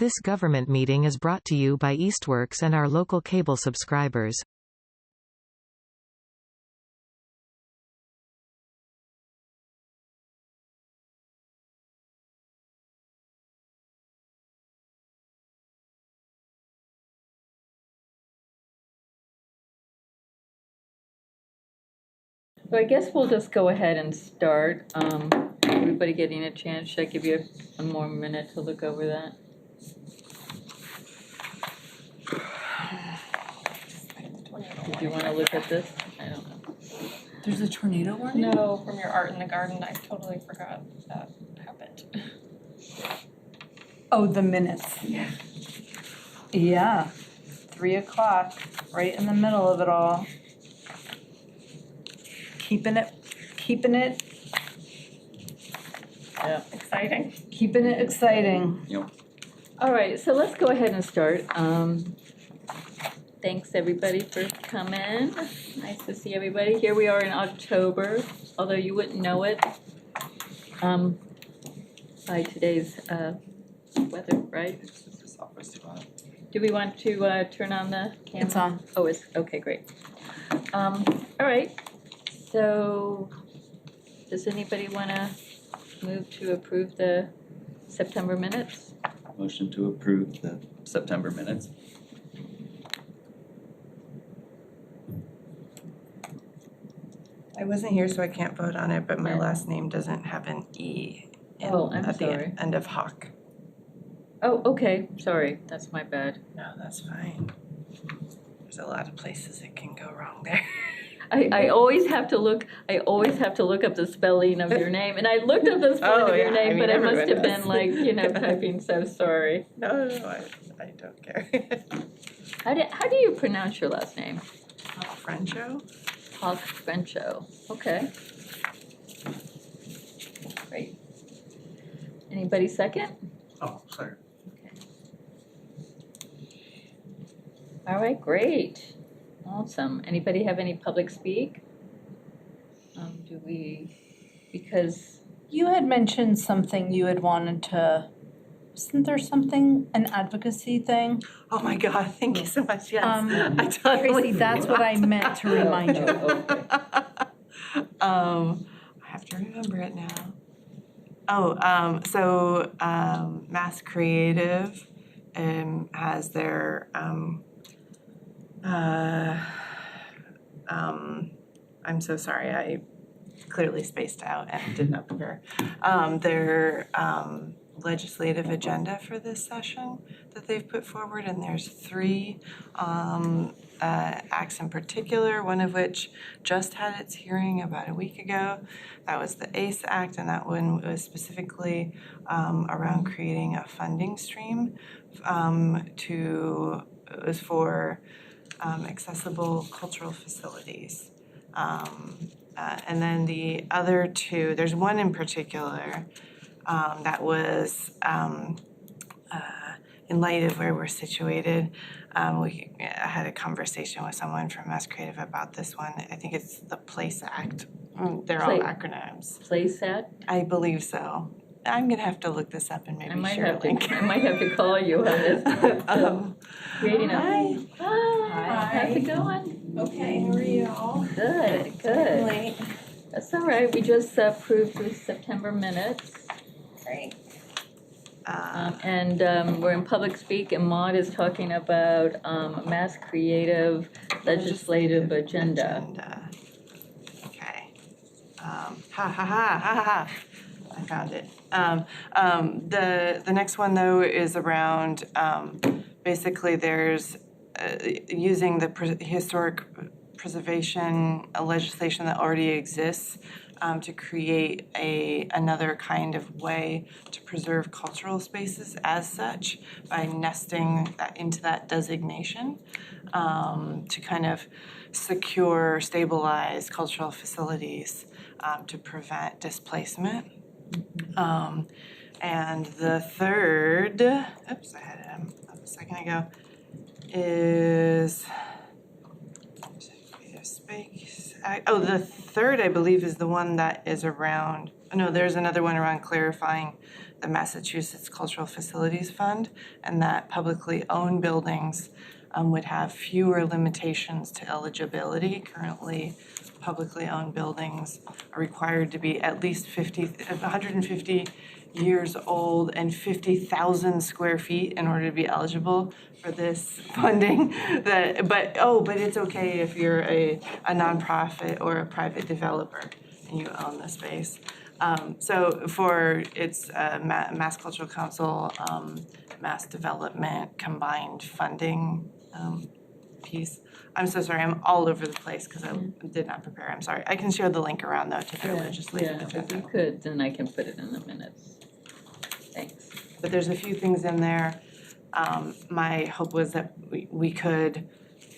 This government meeting is brought to you by Eastworks and our local cable subscribers. So I guess we'll just go ahead and start. Everybody getting a chance? Should I give you one more minute to look over that? Did you want to look at this? I don't know. There's a tornado warning? No, from your art in the garden, I totally forgot that happened. Oh, the minutes. Yeah. Yeah. 3 o'clock, right in the middle of it all. Keeping it Yeah. Exciting. exciting. Yep. All right, so let's go ahead and start. Thanks everybody for coming. Nice to see everybody. Here we are in October, although you wouldn't know it by today's weather, right? Do we want to turn on the camera? It's on. Oh, it's okay, great. All right. So, does anybody want to move to approve the September minutes? Motion to approve the September minutes. I wasn't here, so I can't vote on it, but my Yeah. last name doesn't have an E Oh, I'm at the sorry. end of Hawk. Oh, okay, sorry, that's my bad. No, that's fine. There's a lot of places it can go wrong there. I always have to look up the spelling of your name, and I looked up the spelling Oh, of your yeah, name, I mean, but I must have everyone been does. typing, so sorry. No, I don't care. How do you pronounce your last name? Frencho? Hawk Frencho, okay. Great. Anybody second? Oh, sorry. All right, great, awesome. Anybody have any public speak? Because, You had mentioned something you had wanted to, isn't there something, an advocacy thing? Oh my God, thank you so much, yes. I Tracy, totally that's what I meant to remind you. okay. I have to remember it now. Oh, so Mass Creative has their I'm so sorry, I clearly spaced out and did not prepare. Their legislative agenda for this session that they've put forward, and there's 3 acts in particular, one of which just had its hearing about a week ago. That was the ACE Act, and that one was specifically around creating a funding stream it was for accessible cultural facilities. And then the other 2, there's one in particular that was in light of where we're situated. I had a conversation with someone from Mass Creative about this one. I think it's the PLACE Act. They're all acronyms. Place at? I believe so. I'm gonna have to look this up and maybe share a link. I might have to call you on this. Creating a. Hi. How's it going? Okay, how are you all? Good, good. That's all right. We just approved the September minutes. Great. And we're in public speak, and Maud is talking about Mass Creative Legislative Agenda. Okay. I found it. The next one though is around basically there's using the historic preservation legislation that already exists to create another kind of way to preserve cultural spaces as such by nesting that into that designation to kind of secure, stabilize cultural facilities to prevent displacement. And the third, oops, I had it a second ago, is space. The third, I believe, is the one that is around No, there's another one around clarifying the Massachusetts Cultural Facilities Fund, and that publicly owned buildings would have fewer limitations to eligibility. Currently, publicly owned buildings are required to be at least 150 years old and 50,000 square feet in order to be eligible for this funding. But it's okay if you're a nonprofit or a private developer and you own the space. So for its Mass Cultural Council, Mass Development Combined Funding piece. I'm so sorry, I'm all over the place because I did not prepare, I'm sorry. I can share the link around though to their legislative Yeah, if agenda. you could, then I can put it in the minutes. Thanks. But there's a few things in there. My hope was that we could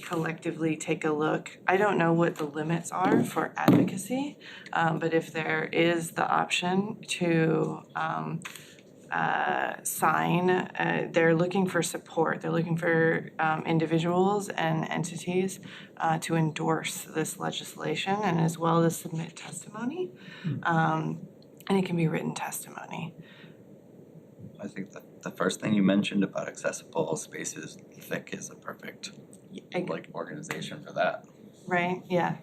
collectively take a look. I don't know what the limits are for advocacy, but if there is the option to sign, they're looking for support. They're looking for individuals and entities to endorse this legislation and as well as submit testimony. And it can be written testimony. I think that the first thing you mentioned about accessible spaces, THIC is a perfect like organization for that. Right, yeah.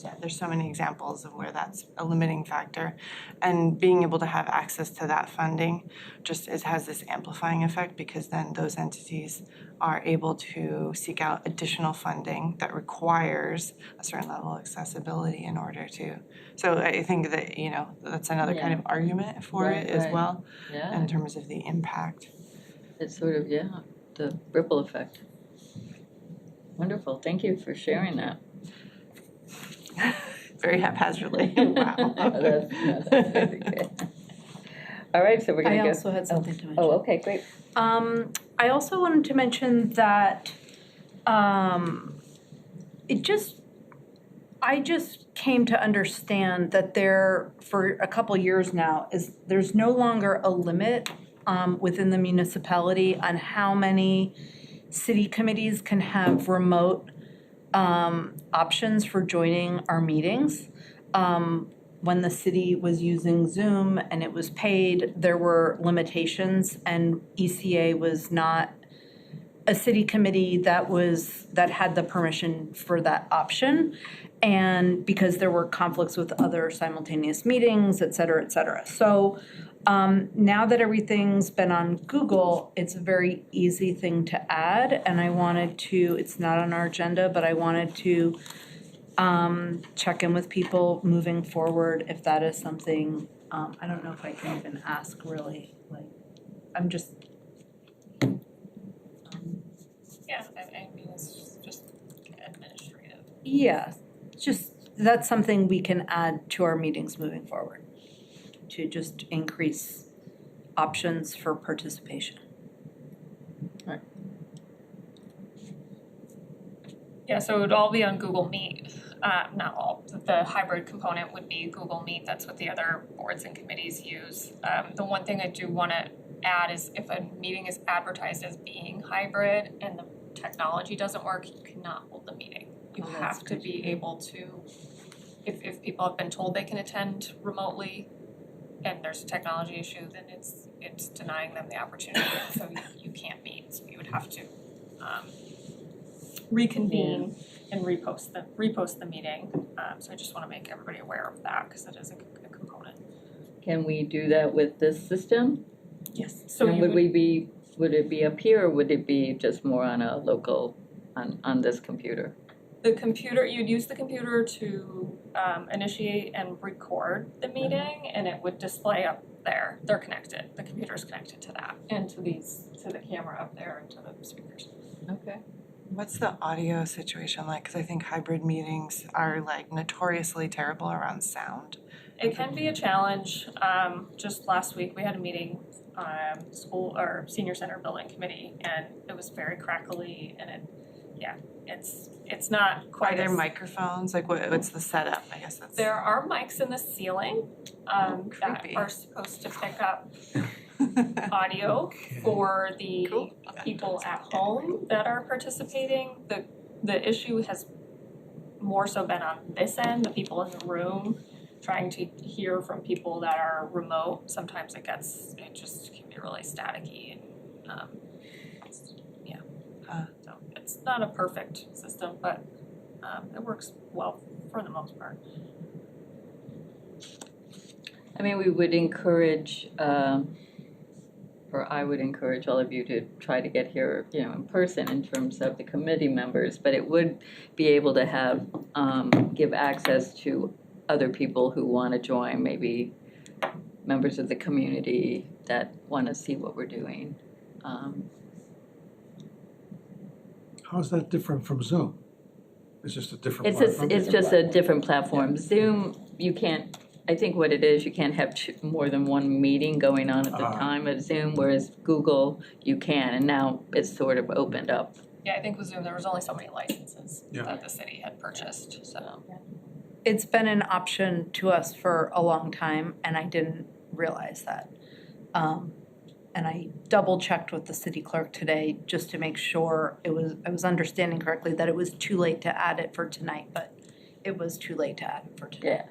Yeah, there's so many examples of where that's a limiting factor. And being able to have access to that funding just has this amplifying effect because then those entities are able to seek out additional funding that requires a certain level of accessibility in order to. So I think that, you know, that's another kind of argument for it as Right. well Yeah, in terms of the impact. it's sort of, the ripple effect. Wonderful, thank you for sharing that. Very haphazardly, wow. That's very good. All right, so we're gonna I go. also had something to mention. Oh, okay, great. I also wanted to mention that I just came to understand that there, for a couple years now, there's no longer a limit within the municipality on how many city committees can have remote options for joining our meetings. When the city was using Zoom and it was paid, there were limitations, and ECA was not a city committee that had the permission for that option. And because there were conflicts with other simultaneous meetings, et cetera, et cetera. So now that everything's been on Google, it's a very easy thing to add, and I wanted to, it's not on our agenda, but I wanted to check in with people moving forward if that is something, I don't know if I can even ask really, like, I'm just. Yeah, I mean, it's just administrative. Yeah, just, that's something we can add to our meetings moving forward, to just increase options for participation. Yeah, so it would all be on Google Meet, not all, the hybrid component would be Google Meet, that's what the other boards and committees use. The one thing I do wanna add is if a meeting is advertised as being hybrid and the technology doesn't work, you cannot hold the meeting. You Oh, that's have to good. be able to, if people have been told they can attend remotely and there's a technology issue, then it's denying them the opportunity, so you can't meet, so you would have to reconvene and repost the meeting. So I just wanna make everybody aware of that, cause it is a component. Can we do that with this system? Yes. So And you would it be up here, or would it be just more on a local, on this computer? the computer, you'd use the computer to initiate and record the meeting, and it would display up there. They're connected, the computer's connected to that, and to the camera up there and to the speakers. Okay. What's the audio situation like? Because I think hybrid meetings are like notoriously terrible around sound. It can be a challenge. Just last week, we had a meeting, school or senior center building committee, and it was very crackly, and it's not quite Are there as- microphones? Like what's the setup? I guess that's. There are mics in the ceiling that creepy. are supposed to pick up audio for the Cool. people at home that are participating. The issue has more so been on this end, the people in the room trying to hear from people that are remote, sometimes it just can be really staticky and, so it's not a perfect system, but, it works well for the most part. I mean, we would encourage, or I would encourage all of you to try to get here, in person in terms of the committee members, but it would be able to have, give access to other people who want to join, maybe members of the community that want to see what we're doing. How is that different from Zoom? It's just a different It's platform? it's just a different platform. Zoom, you can't, I think what it is, you can't have more than one meeting going on at the time at Zoom, whereas Google, you can, and now it's sort of opened up. Yeah, I think with Zoom, there was only so many licenses Yeah. that the city had purchased, so. It's been an option to us for a long time, and I didn't realize that. And I double checked with the city clerk today just to make sure I was understanding correctly that it was too late to add it for tonight, but it was too late to add it for tonight.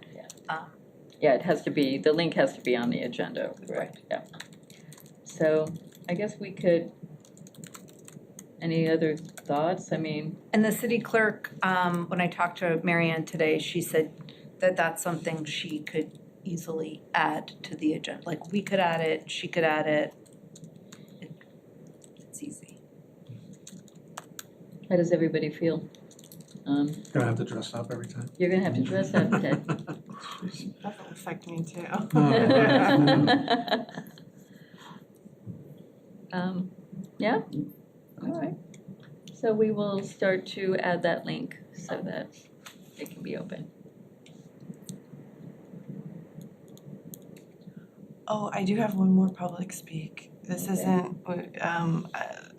Yeah, it has to be, the link has to be on the agenda, correct? Yeah. So I guess we could, any other thoughts? I mean, And the city clerk, when I talked to Marianne today, she said that that's something she could easily add to the agenda. Like, we could add it, she could add it. It's easy. how does everybody feel? Gonna have to dress up every time. You're gonna have to dress up, Ted. That'll affect me too. Yeah, all right. So we will start to add that link so that it can be open. Oh, I do have one more public speak. This isn't,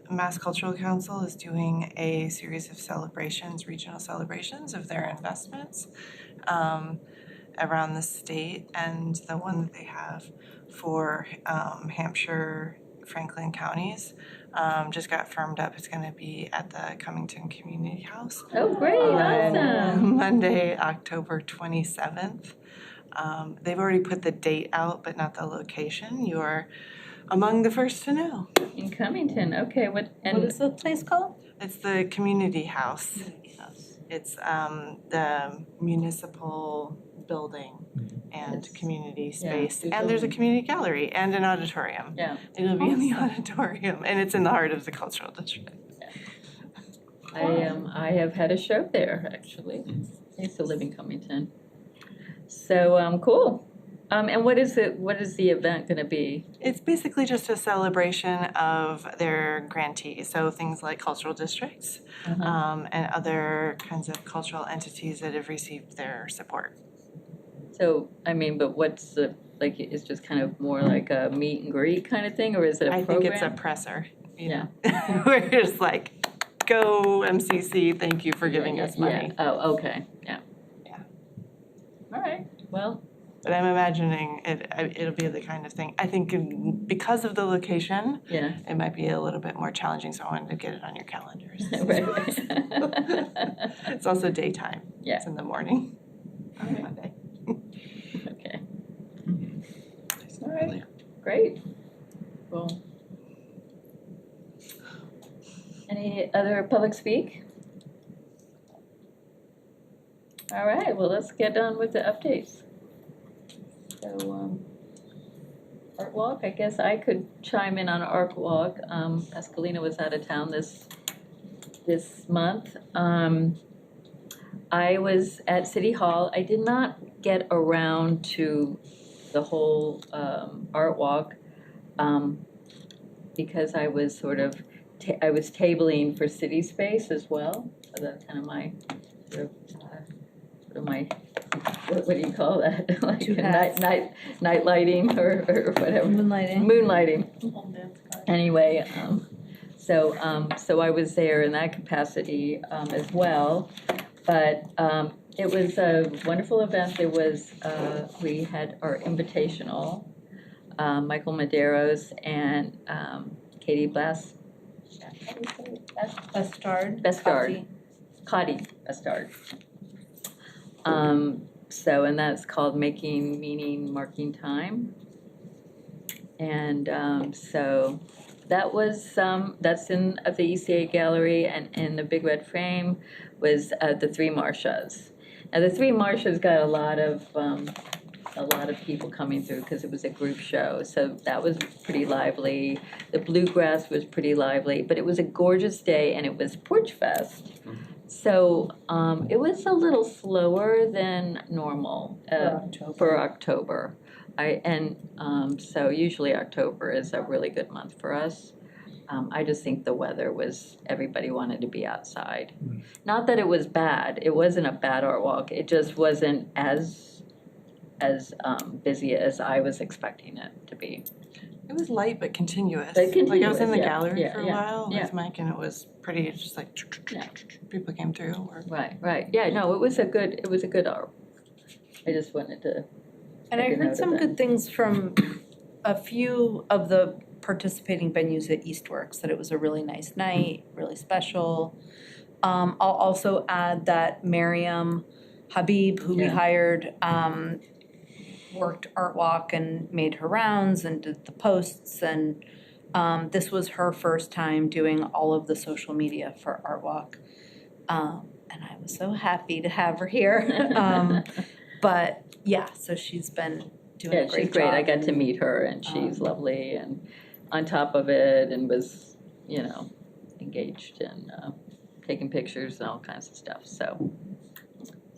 Mass Cultural Council is doing a series of celebrations, regional celebrations of their investments around the state. And the one that they have for Hampshire, Franklin counties just got firmed up. It's gonna be at the Cummington Community House. Oh, great, on awesome. Monday, October 27th. They've already put the date out, but not the location. You are among the first to know. In Cummington, okay, what, What and, is the place called? It's the community house. It's the municipal building and Yes. community Yeah, space. good And there's a building. community gallery and an auditorium. yeah, It'll be in the auditorium, and it's in the heart of the cultural district. I have had a show there, actually. I used to live in Cummington. So, cool. And what is the event gonna be? It's basically just a celebration of their grantees, so things like cultural districts and other kinds of cultural entities that have received their support. So, I mean, but what's the, like, it's just kind of more like a meet and greet kind of thing, or is it a I program? think it's a presser, you know? We're just like, go MCC, thank you for giving us money. Yeah, oh, okay, yeah. Yeah. All right, well, But I'm imagining it'll be the kind of thing, I think because of the location, yeah. it might be a little bit more challenging, so I wanted to get it on your calendars. Right. It's also daytime. Yeah. It's in the morning on Okay. Monday. Okay. All right, great. Well, any other public speak? All right, well, let's get on with the updates. So, Art Walk, I guess I could chime in on Art Walk. Pascalina was out of town this month. I was at City Hall. I did not get around to the whole Art Walk because I was sort of, I was tabling for City Space as well. So that's kind of my, sort of my, what do you call that? Like Two hats. night lighting or whatever. Moonlighting. Moonlighting. Anyway, so I was there in that capacity as well. But it was a wonderful event. There was, we had our invitational, Michael Maderos and Katie Bestard. Bestard. Cotty Bestard. So, and that's called Making Meaning, Marking Time. And so that was, that's in the ECA gallery, and in the big red frame was the Three Marshas. Now, the Three Marshas got a lot of people coming through because it was a group show, so that was pretty lively. The Bluegrass was pretty lively, but it was a gorgeous day, and it was Porch Fest. So it was a little slower than normal for October. So usually October is a really good month for us. I just think the weather was, everybody wanted to be outside. Not that it was bad, it wasn't a bad art walk, it just wasn't as busy as I was expecting it to be. It was light but continuous. But Like I was in the continuous, yeah, gallery yeah, for a yeah, while yeah. with Mike, and it was pretty just like people came through. Or Right, yeah, no, it was a good art. I just wanted to. And I make a note heard of some that. good things from a few of the participating venues at Eastworks, that it was a really nice night, really special. I'll also add that Miriam Habib, who we Yeah. hired, worked Art Walk and made her rounds and did the posts, and this was her first time doing all of the social media for Art Walk. And I was so happy to have her here. But yeah, so she's been doing a Yeah, great she's great. job. I got to meet her, and she's lovely and on top of it, and was, engaged in taking pictures and all kinds of stuff. So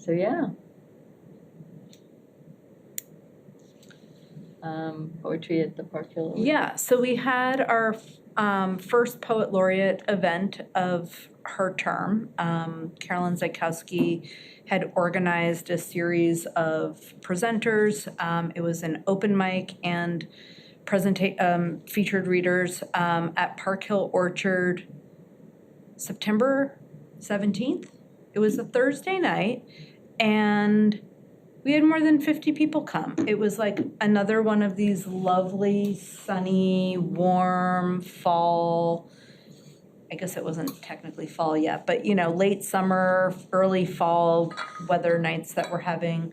yeah. Poetry at the Park Hill. Yeah, so we had our first Poet Laureate event of her term. Carolyn Zajkowski had organized a series of presenters. It was an open mic and featured readers at Park Hill Orchard, September 17th. It was a Thursday night, and we had more than 50 people come. It was like another one of these lovely, sunny, warm fall, I guess it wasn't technically fall yet, but late summer, early fall weather nights that we're having.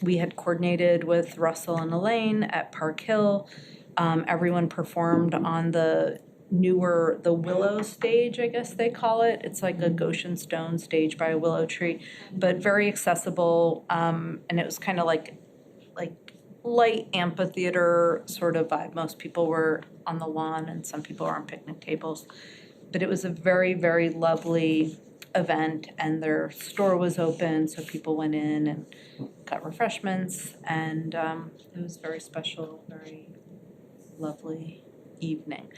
We had coordinated with Russell and Elaine at Park Hill. Everyone performed on the Willow stage, I guess they call it. It's like a Goshen stone stage by a willow tree, but very accessible. And it was kind of like light amphitheater sort of vibe. Most people were on the lawn and some people were on picnic tables. But it was a very, very lovely event, and their store was open, so people went in and got refreshments, and it was very special, very lovely evening.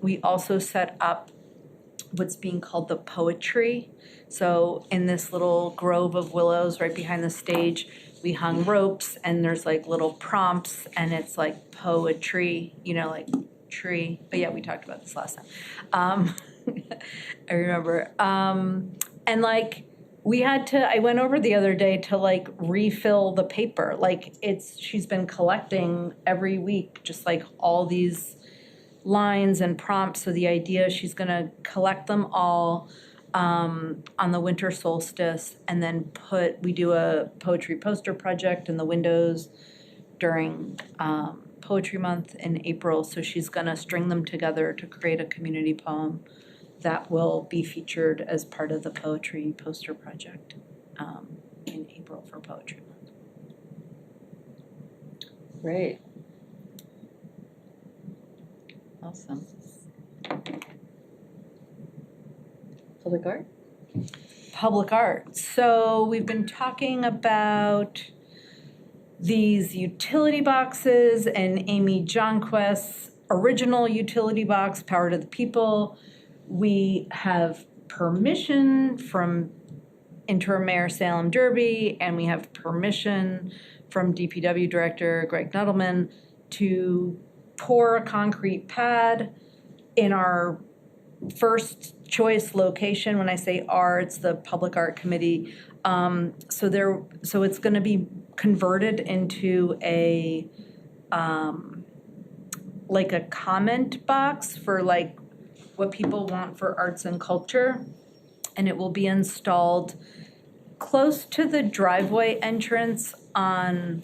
We also set up what's being called the Poetry. So in this little grove of willows right behind the stage, we hung ropes, and there's like little prompts, and it's like poetry, like tree. But yeah, we talked about this last time. I remember. And I went over the other day to refill the paper. She's been collecting every week, just all these lines and prompts. So the idea is she's gonna collect them all on the winter solstice, and then we do a poetry poster project in the windows during Poetry Month in April. So she's gonna string them together to create a community poem that will be featured as part of the poetry poster project in April for Poetry Month. Great. Awesome. Public art? Public art. So we've been talking about these utility boxes and Amy Johnquist's original utility box, Power to the People. We have permission from Interim Mayor Salem Derby, and we have permission from DPW Director Greg Nuttleman to pour a concrete pad in our first choice location. When I say our, it's the Public Art Committee. So it's going to be converted into a comment box for what people want for arts and culture, and it will be installed close to the driveway entrance on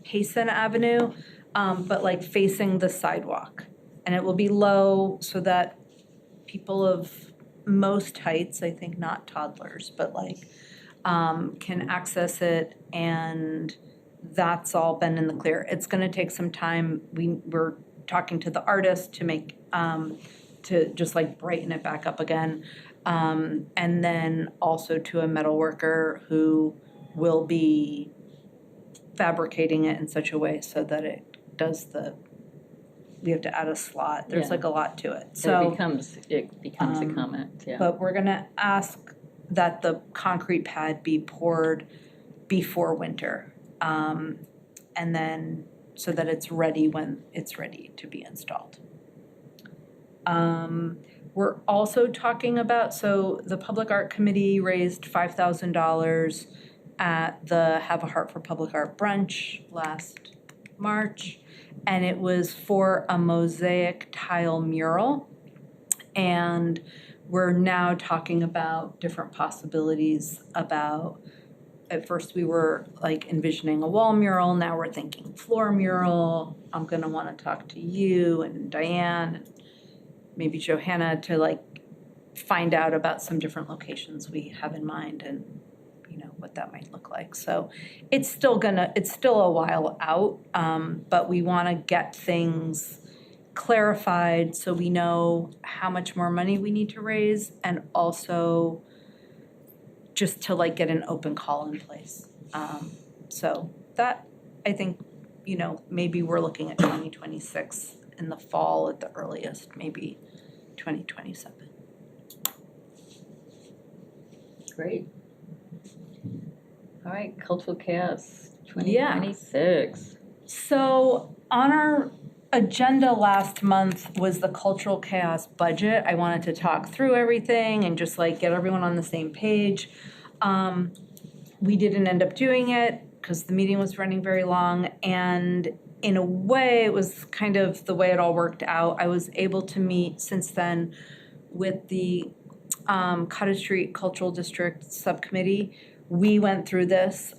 Payson Avenue, but like facing the sidewalk. And it will be low so that people of most heights, I think not toddlers, but like, can access it, and that's all been in the clear. It's gonna take some time. We're talking to the artist to make, to just like brighten it back up again. And then also to a metal worker who will be fabricating it in such a way so that it does we have to add a slot. There's Yeah. like a lot to it, So so. it becomes a comment, yeah. But we're gonna ask that the concrete pad be poured before winter. And then, so that it's ready when it's ready to be installed. We're also talking about, so the Public Art Committee raised $5,000 at the Have a Heart for Public Art brunch last March. And it was for a mosaic tile mural. And we're now talking about different possibilities about, at first we were like envisioning a wall mural, now we're thinking floor mural. I'm gonna wanna talk to you and Diane, and maybe Johanna, to like find out about some different locations we have in mind and, you know, what that might look like. So it's still a while out, but we wanna get things clarified so we know how much more money we need to raise, and also just to like get an open call in place. So that, I think, you know, maybe we're looking at 2026 in the fall at the earliest, maybe 2027. Great. All right, Cultural Chaos Yeah. 2026. So on our agenda last month was the Cultural Chaos budget. I wanted to talk through everything and just like get everyone on the same page. We didn't end up doing it because the meeting was running very long, and in a way it was kind of the way it all worked out. I was able to meet since then with the Cottage Street Cultural District Subcommittee. We went through this.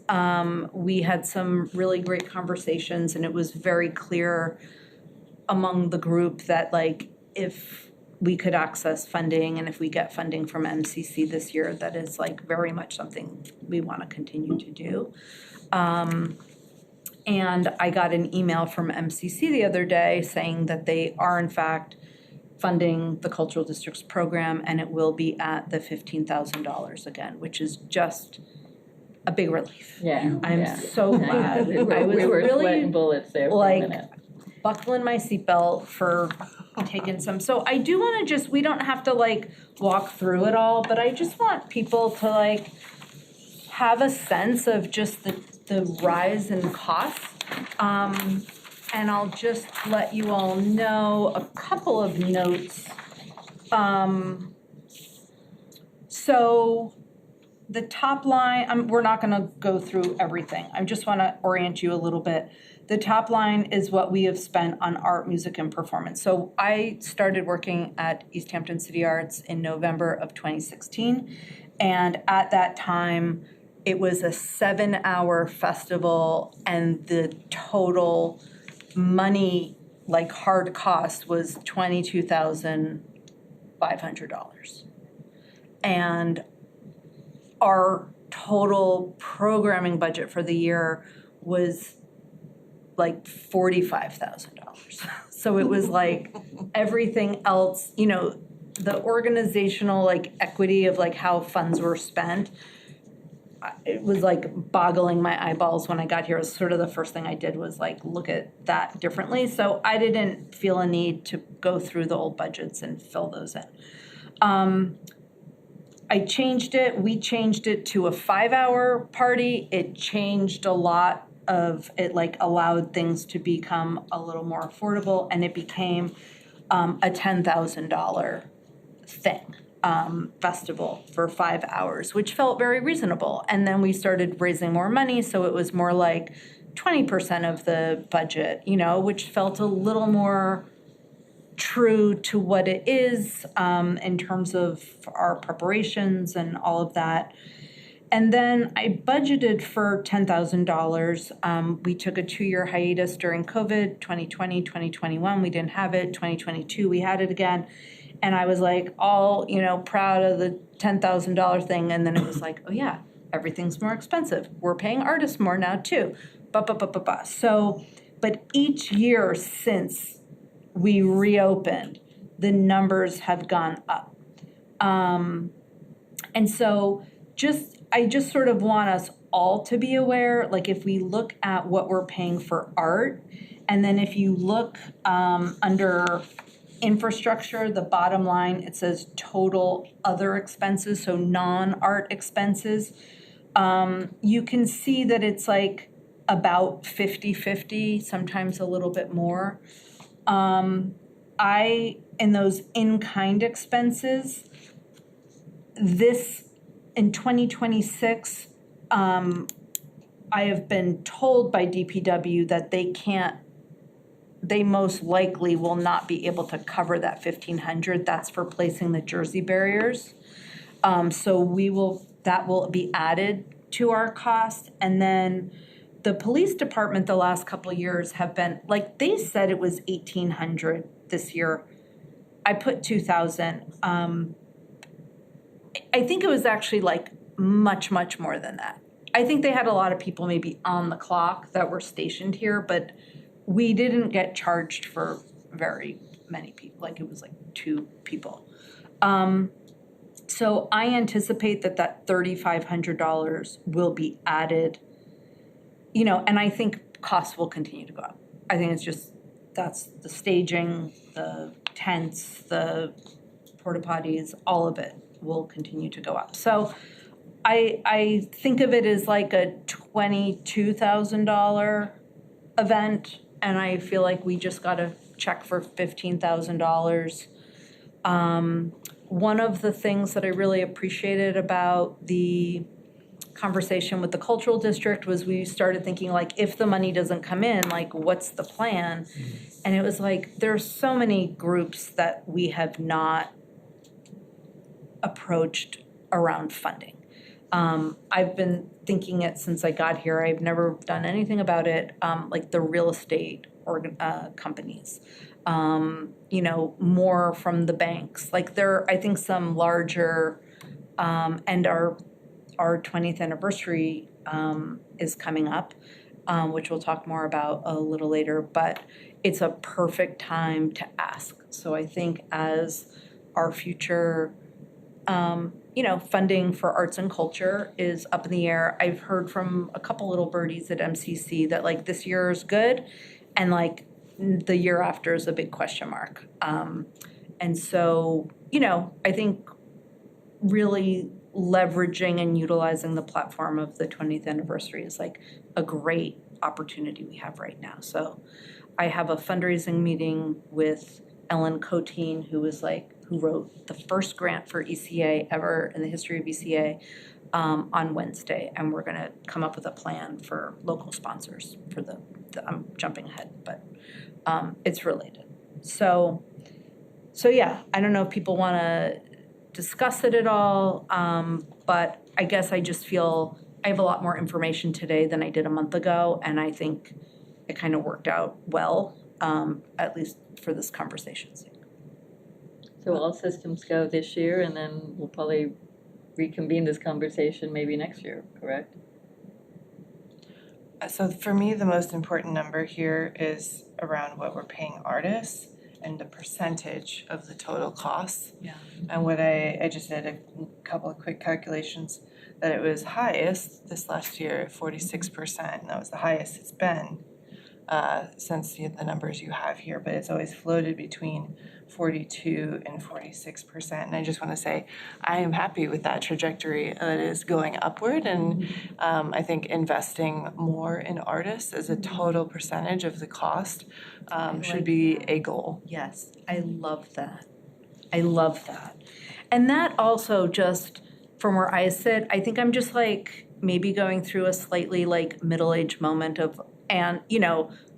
We had some really great conversations, and it was very clear among the group that like if we could access funding and if we get funding from MCC this year, that is like very much something we want to continue to do. And I got an email from MCC the other day saying that they are in fact funding the Cultural Districts program, and it will be at the $15,000 again, which is just a big relief. Yeah. I'm yeah. so glad. We were, I was we were really sweating bullets there for like a minute. buckling my seatbelt for taking some. So I do want to just, we don't have to like walk through it all, but I just want people to like have a sense of just the rise in costs. And I'll just let you all know a couple of notes. So the top line, we're not going to go through everything. I just want to orient you a little bit. The top line is what we have spent on art, music, and performance. So I started working at Easthampton City Arts in November of 2016. And at that time, it was a 7-hour festival, and the total money, like hard cost, was $22,500. And our total programming budget for the year was like $45,000. So it was like everything else, you know, the organizational like equity of like how funds were spent, it was like boggling my eyeballs when I got here. It was sort of the first thing I did was like look at that differently. So I didn't feel a need to go through the old budgets and fill those in. I changed it. We changed it to a 5-hour party. It changed a lot of it, like allowed things to become a little more affordable, and it became a $10,000 thing. Festival for 5 hours, which felt very reasonable. And then we started raising more money, so it was more like 20% of the budget, you know, which felt a little more true to what it is in terms of our preparations and all of that. And then I budgeted for $10,000. We took a 2-year hiatus during COVID, 2020, 2021, we didn't have it. 2022, we had it again. And I was like all, proud of the $10,000 thing. And then it was like, oh yeah, everything's more expensive. We're paying artists more now too. So, but each year since we reopened, the numbers have gone up. And so I just sort of want us all to be aware, like if we look at what we're paying for art, and then if you look under infrastructure, the bottom line, it says total other expenses, so non-art expenses. You can see that it's like about 50-50, sometimes a little bit more. In those in-kind expenses, in 2026, I have been told by DPW that they most likely will not be able to cover that 1,500. That's for placing the Jersey barriers. So that will be added to our cost. And then the police department the last couple of years have been, like they said it was 1,800 this year. I put 2,000. I think it was actually like much, much more than that. I think they had a lot of people maybe on the clock that were stationed here, but we didn't get charged for very many people. Like it was like 2 people. So I anticipate that $3,500 will be added, and I think costs will continue to go up. I think that's the staging, the tents, the porta potties, all of it will continue to go up. So I think of it as like a $22,000 event, and I feel like we just got a check for $15,000. One of the things that I really appreciated about the conversation with the cultural district was we started thinking like, if the money doesn't come in, like what's the plan? And it was like, there's so many groups that we have not approached around funding. I've been thinking it since I got here. I've never done anything about it, like the real estate companies, more from the banks. Like I think some larger, and our 20th anniversary is coming up, which we'll talk more about a little later, but it's a perfect time to ask. So I think as our future funding for arts and culture is up in the air. I've heard from a couple little birdies at MCC that like this year is good and like the year after is a big question mark. And so, I think really leveraging and utilizing the platform of the 20th anniversary is like a great opportunity we have right now. So I have a fundraising meeting with Ellen Coteen, who wrote the first grant for ECA ever in the history of ECA, on Wednesday, and we're gonna come up with a plan for local sponsors for the I'm jumping ahead, but it's related. So yeah, I don't know if people wanna discuss it at all, but I guess I just feel I have a lot more information today than I did a month ago, and I think it kind of worked out well, at least for this conversation's sake. So all systems go this year, and then we'll probably reconvene this conversation maybe next year, correct? So for me, the most important number here is around what we're paying artists and the percentage of the total costs. Yeah. And what I just did a couple of quick calculations, that it was highest this last year at 46%, and that was the highest it's been since the numbers you have here, but it's always floated between 42 and 46%. And I just want to say I am happy with that trajectory that is going upward, and I think investing more in artists as a total percentage of the cost should be a goal. Yes, I love that. And that also just from where I sit, I think I'm just like maybe going through a slightly like middle-aged moment of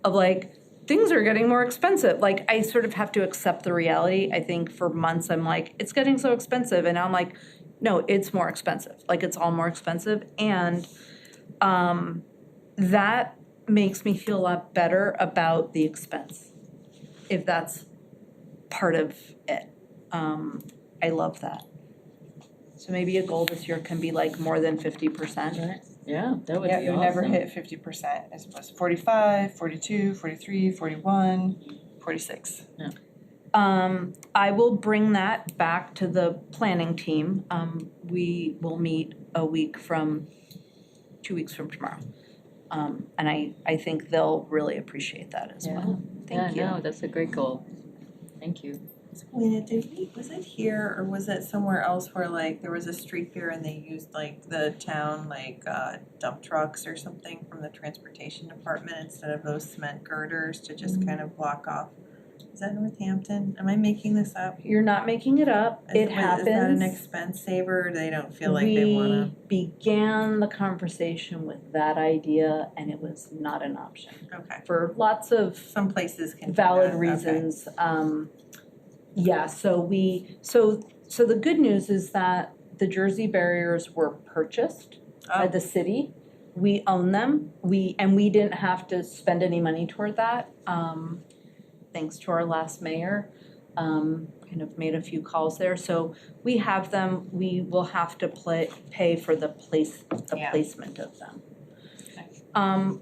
like things are getting more expensive. Like I sort of have to accept the reality. I think for months I'm like, it's getting so expensive. And now I'm like, no, it's more expensive, like it's all more expensive, and that makes me feel a lot better about the expense, if that's part of it. I love that. So maybe a goal this year can be like more than 50%. Yeah, that would be Yeah, awesome. you never hit 50%. It's supposed to 45, 42, 43, 41, 46. I will bring that back to the planning team. We will meet 2 weeks from tomorrow. And I think they'll really appreciate that as well. Thank you. Yeah, no, that's a great goal. Thank you. Selena, was it here or was it somewhere else where like there was a street fair and they used like the town like dump trucks or something from the transportation department instead of those cement girders to just kind of block off? Is that Northampton? Am I making this up? You're not making it up. It happens. Is that an expense saver or they don't feel like they wanna? We began the conversation with that idea and it was not an option Okay, for lots of some places can do valid that. reasons. Yeah, so the good news is that the Jersey barriers were purchased by the city. We own them. We didn't have to spend any money toward that. Thanks to our last mayor, kind of made a few calls there. So we have them. We will have to pay for the placement of them.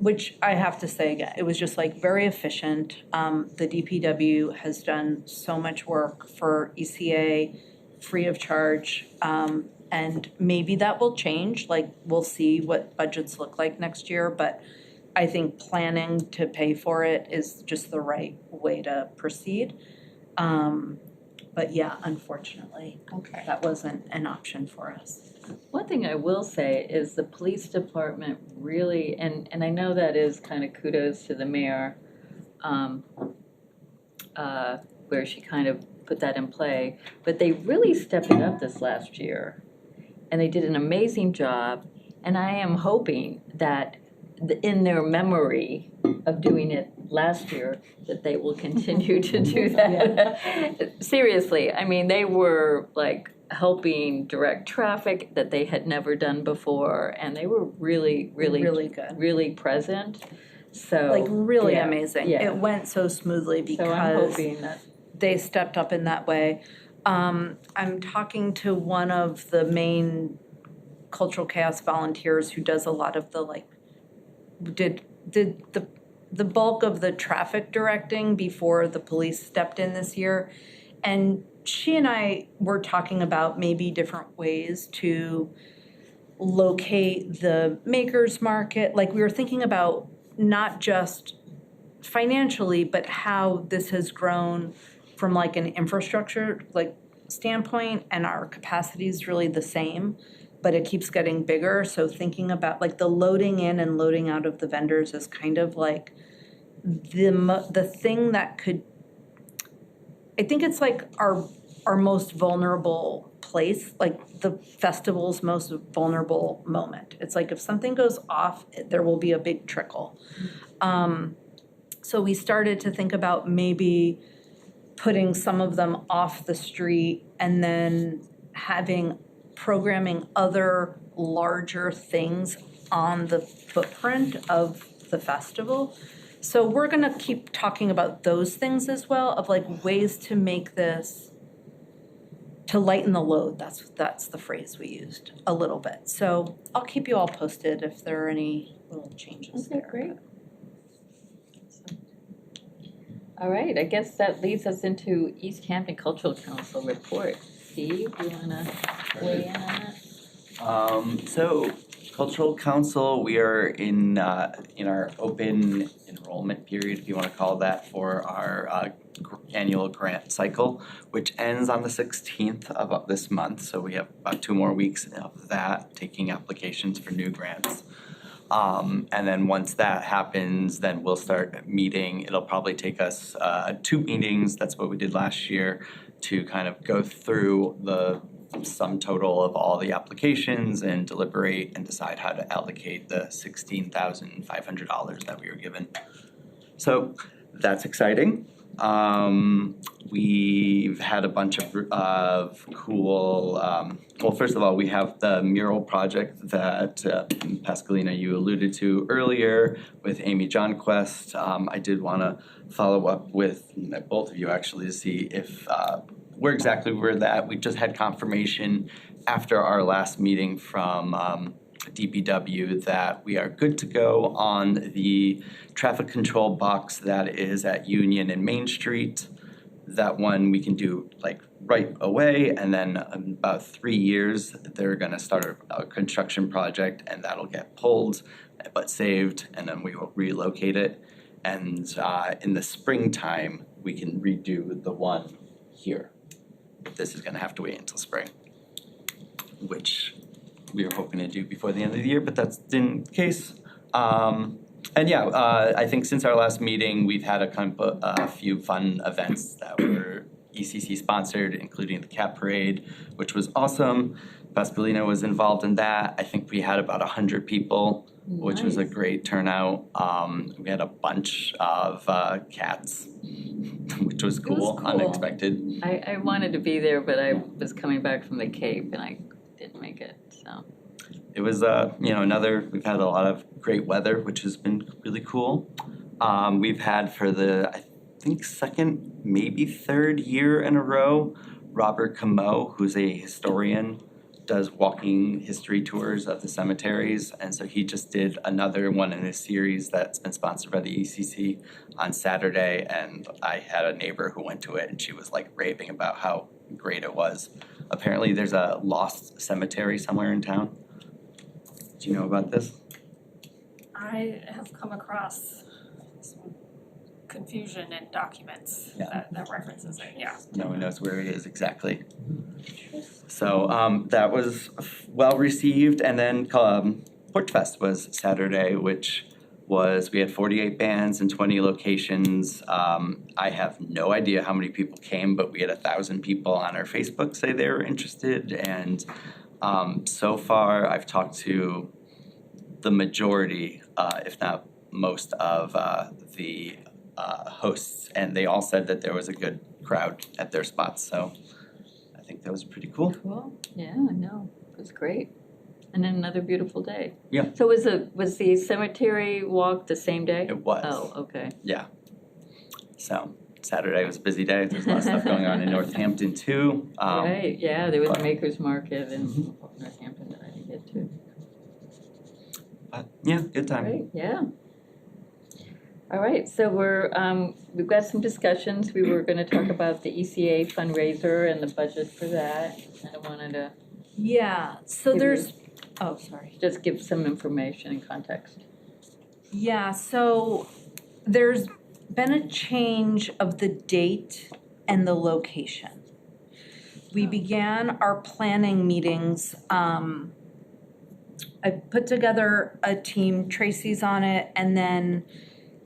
Which I have to say again, it was just like very efficient. The DPW has done so much work for ECA free of charge. And maybe that will change, like we'll see what budgets look like next year, but I think planning to pay for it is just the right way to proceed. But yeah, unfortunately, that wasn't an option for us. One thing I will say is the police department really, and I know that is kind of kudos to the mayor, where she kind of put that in play, but they really stepped it up this last year. And they did an amazing job, and I am hoping that in their memory of doing it last year, that they will continue to do that. Seriously, I mean, they were like helping direct traffic that they had never done before, and they were really good, really present. So like really yeah, amazing. yeah. It went so smoothly because So I'm hoping that they stepped up in that way. I'm talking to one of the main Cultural Chaos volunteers who does a lot of the did the bulk of the traffic directing before the police stepped in this year. And she and I were talking about maybe different ways to locate the makers market. Like we were thinking about not just financially, but how this has grown from like an infrastructure standpoint, and our capacity is really the same, but it keeps getting bigger. So thinking about like the loading in and loading out of the vendors is kind of like the thing that could, I think it's like our most vulnerable place, like the festival's most vulnerable moment. It's like if something goes off, there will be a big trickle. So we started to think about maybe putting some of them off the street and then programming other larger things on the footprint of the festival. So we're gonna keep talking about those things as well, of like ways to make this, to lighten the load. That's the phrase we used a little bit. So I'll keep you all posted if there are any little changes there. great. All right, I guess that leads us into Easthampton Cultural Council report. Steve, you wanna weigh in on that? So Cultural Council, we are in our open enrollment period, if you wanna call that, for our annual grant cycle, which ends on the 16th of this month. So we have about 2 more weeks of that, taking applications for new grants. And then once that happens, then we'll start meeting. It'll probably take us 2 meetings, that's what we did last year, to kind of go through the sum total of all the applications and deliberate and decide how to allocate the $16,500 that we were given. So that's exciting. We've had a bunch of cool, well, first of all, we have the mural project that Pascalina, you alluded to earlier with Amy Johnquest. I did want to follow up with both of you actually to see if where exactly we're at. We just had confirmation after our last meeting from DPW that we are good to go on the traffic control box that is at Union and Main Street. That one we can do like right away, and then in about 3 years, they're gonna start a construction project and that'll get pulled but saved, and then we will relocate it. And in the springtime, we can redo the one here. This is gonna have to wait until spring, which we were hoping to do before the end of the year, but that's in case. And yeah, I think since our last meeting, we've had a few fun events that were ECC sponsored, including the Cat Parade, which was awesome. Pascalina was involved in that. I think we had about 100 people, which was a great turnout. We had a bunch of cats, which was cool, unexpected. I wanted to be there, but I was coming back from the Cape and I didn't make it, so. It was, we've had a lot of great weather, which has been really cool. We've had for the, I think, second, maybe third year in a row, Robert Camo, who's a historian, does walking history tours of the cemeteries. And so he just did another one in a series that's been sponsored by the ECC on Saturday. And I had a neighbor who went to it and she was like raving about how great it was. Apparently there's a lost cemetery somewhere in town. Do you know about this? I have come across some confusion in documents that references it, yeah. No one knows where it is exactly. So that was well received, and then Porch Fest was Saturday, which was, we had 48 bands in 20 locations. I have no idea how many people came, but we had 1,000 people on our Facebook say they were interested, and so far I've talked to the majority, if not most of the hosts, and they all said that there was a good crowd at their spots, so I think that was pretty cool. Cool, yeah, I know, it was great. And then another beautiful day. Yeah. So was the cemetery walk the same day? It was. Oh, okay. Yeah. So Saturday was a busy day. There's a lot of stuff going on in Northampton too. Right, yeah, there was but- a Maker's Market in Northampton that I didn't get to. But yeah, good time. Great, yeah. All right, so we've got some discussions. We were gonna talk about the ECA fundraiser and the budget for that. I wanted to Yeah, so Give there's, oh, sorry. just give some information and context. Yeah, so there's been a change of the date and the location. We began our planning meetings, I put together a team, Tracy's on it, and then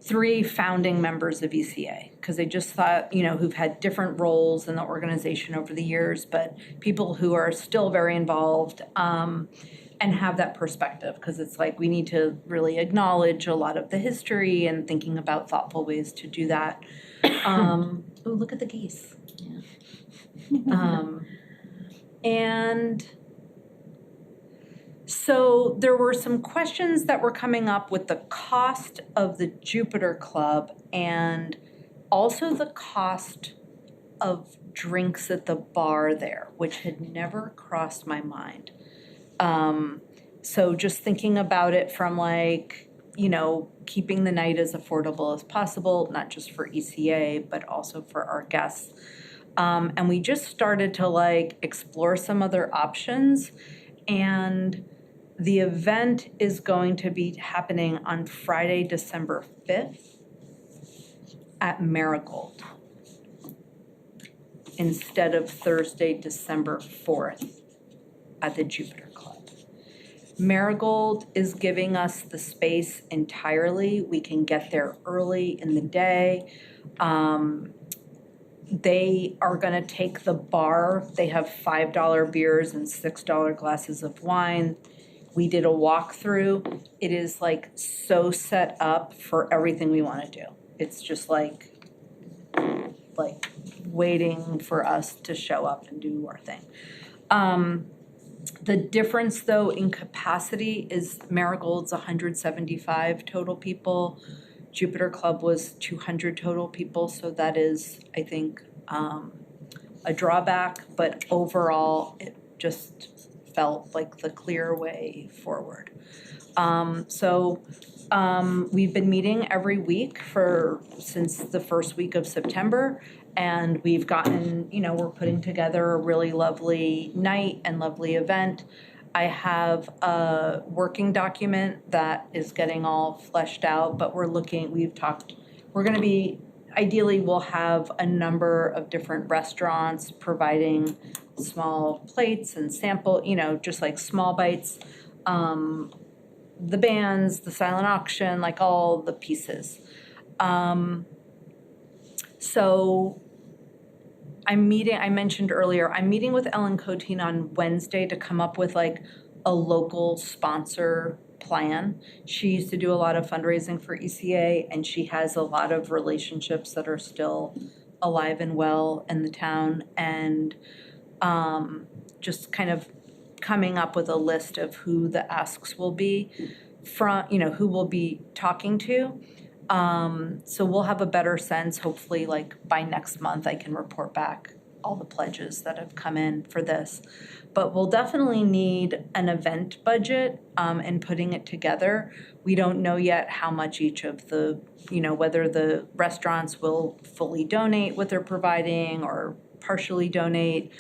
3 founding members of ECA, because I just thought, who've had different roles in the organization over the years, but people who are still very involved, and have that perspective, because it's like we need to really acknowledge a lot of the history and thinking about thoughtful ways to do that. Oh, look at the geese. And so there were some questions that were coming up with the cost of the Jupiter Club and also the cost of drinks at the bar there, which had never crossed my mind. So just thinking about it from keeping the night as affordable as possible, not just for ECA, but also for our guests. And we just started to explore some other options, and the event is going to be happening on Friday, December 5th at Marigold instead of Thursday, December 4th at the Jupiter Club. Marigold is giving us the space entirely. We can get there early in the day. They are going to take the bar. They have $5 beers and $6 glasses of wine. We did a walkthrough. It is so set up for everything we want to do. It's just like waiting for us to show up and do our thing. The difference though in capacity is Marigold's 175 total people. Jupiter Club was 200 total people, so that is, I think, a drawback, but overall, it just felt like the clear way forward. We've been meeting every week since the first week of September, and we've gotten, we're putting together a really lovely night and lovely event. I have a working document that is getting all fleshed out, but ideally we'll have a number of different restaurants providing small plates and sample, just like small bites. The bands, the silent auction, like all the pieces. So I mentioned earlier, I'm meeting with Ellen Coteen on Wednesday to come up with like a local sponsor plan. She used to do a lot of fundraising for ECA, and she has a lot of relationships that are still alive and well in the town, and just kind of coming up with a list of who the asks will be from, who we'll be talking to. So we'll have a better sense, hopefully like by next month I can report back all the pledges that have come in for this. But we'll definitely need an event budget in putting it together. We don't know yet how much each of the, whether the restaurants will fully donate what they're providing or partially donate.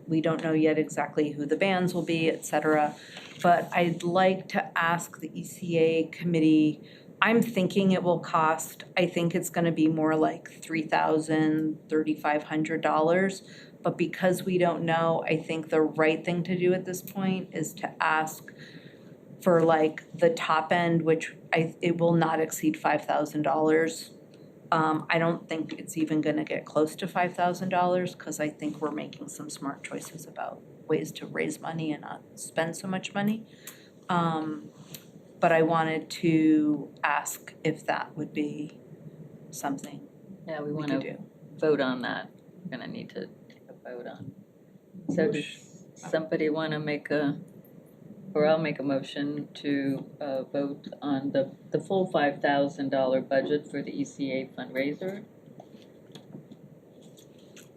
We don't know yet exactly who the bands will be, et cetera. But I'd like to ask the ECA committee, I'm thinking it will cost, I think it's gonna be more like $3,000, $3,500. But because we don't know, I think the right thing to do at this point is to ask for like the top end, which it will not exceed $5,000. I don't think it's even gonna get close to $5,000 because I think we're making some smart choices about ways to raise money and not spend so much money. But I wanted to ask if that would be something Yeah, we we want could to do. vote on that. We're gonna need to take a vote on. So does somebody want to I'll make a motion to vote on the full $5,000 budget for the ECA fundraiser.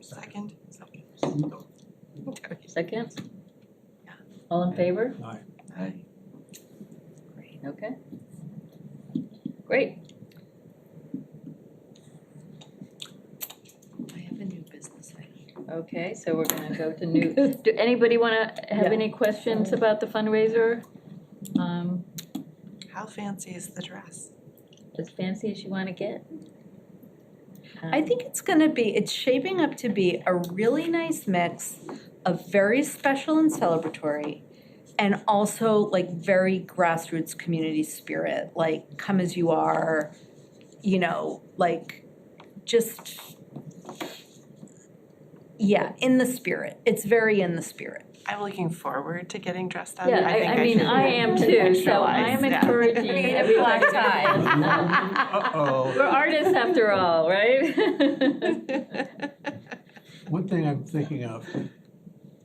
Second. Second? All in favor? Aye. Okay. Great. I have a new business item. Okay, so we're gonna go to new, do anybody wanna have any questions about the fundraiser? How fancy is the dress? As fancy as you wanna get? I think it's shaping up to be a really nice mix of very special and celebratory, and also like very grassroots community spirit, like come as you are, like just, in the spirit. It's very in the spirit. I'm looking forward to getting dressed up. Yeah, think I mean, should I am too, so I am contextualize, yeah. encouraging everybody. Uh-oh. We're artists after all, right? One thing I'm thinking of,